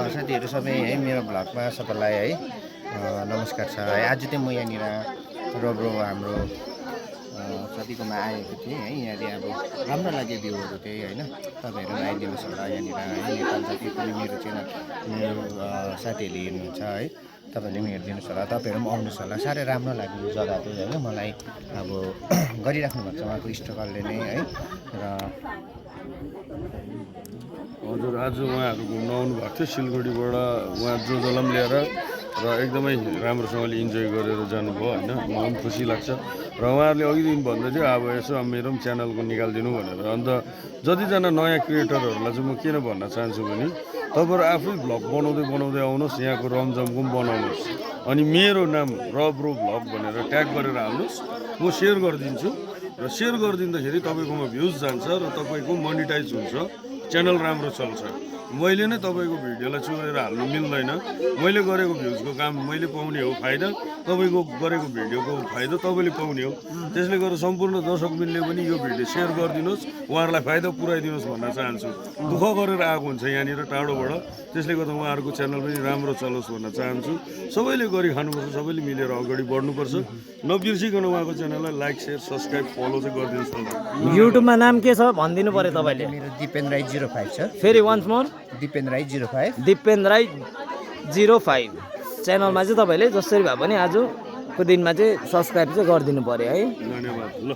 साथीहरू सबै है मेरो भ्लगमा सबैलाई है नमस्कार छ है। आज चाहिँ म यहाँनिर रब्रो हाम्रो साथीकोमा आएको थिएँ है। यहाँले अब राम्रो लाग्यो भ्यूहरू चाहिँ होइन। तपाईँहरू पनि आइदिनुहोस् होला यहाँनिर है। नेपाल जाति पनि मेरो च्यानल मेरो साथीहरूले हेर्नुहुन्छ है। तपाईँहरूले पनि हेरिदिनुहोस् होला, तपाईँहरू पनि आउनुहोस् होला। साह्रै राम्रो लाग्ने जग्गा चाहिँ होइन मलाई अब गरिराख्नु भएको छ उहाँको स्ट्रगलले नै है। र हजुर आज उहाँहरू घुम्न आउनु भएको थियो सिलगढीबाट उहाँ जोजोलाई पनि लिएर र एकदमै राम्रोसँगले इन्जोय गरेर जानुभयो होइन। मलाई पनि खुसी लाग्छ र उहाँहरूले अघि दिन भन्दै थियो अब यसो मेरो पनि च्यानलको निकालिदिनु भनेर। अन्त जतिजना नयाँ क्रिएटरहरूलाई चाहिँ म किन भन्न चाहन्छु भने तपाईँहरू आफै भ्लग बनाउँदै बनाउँदै आउनुहोस्, यहाँको रमझमको पनि बनाउनुहोस् अनि मेरो नाम रब्रो भ्लग भनेर ट्याग गरेर हाल्नुहोस्, म सेयर गरिदिन्छु र सेयर गरिदिँदाखेरि तपाईँकोमा भ्युज जान्छ र तपाईँको मोनिटाइज हुन्छ, च्यानल राम्रो चल्छ। मैले नै तपाईँको भिडियोलाई चुरेर हाल्नु मिल्दैन। मैले गरेको भ्युजको काम मैले पाउने हो फाइदा, तपाईँको गरेको भिडियोको फाइदा तपाईँले पाउने हो। त्यसले गर्दा सम्पूर्ण दर्शकबिनले पनि यो भिडियो सेयर गरिदिनुहोस्, उहाँहरूलाई फाइदा पुऱ्याइदिनुहोस् भन्न चाहन्छु। दुःख गरेर आएको हुन्छ यहाँनिर टाढोबाट, त्यसले गर्दा उहाँहरूको च्यानल पनि राम्रो चलोस् भन्न चाहन्छु। सबैले गरी खानुपर्छ, सबैले मिलेर अगाडि बढ्नुपर्छ। नबिर्सिकन उहाँको च्यानललाई लाइक सेयर सब्सक्राइब फलो चाहिँ गरिदिनुहोस् होला। युट्युबमा नाम के छ भनिदिनु पर्यो तपाईँले। मेरो दिपेन राई 05 छ। फेरि वन्स मोर दिपेन राई 05 दिपेन राई 05 च्यानलमा चाहिँ तपाईँले जसरी भए पनि आजको दिनमा चाहिँ सब्सक्राइब चाहिँ गरिदिनु पर्यो है। धन्यवाद ल।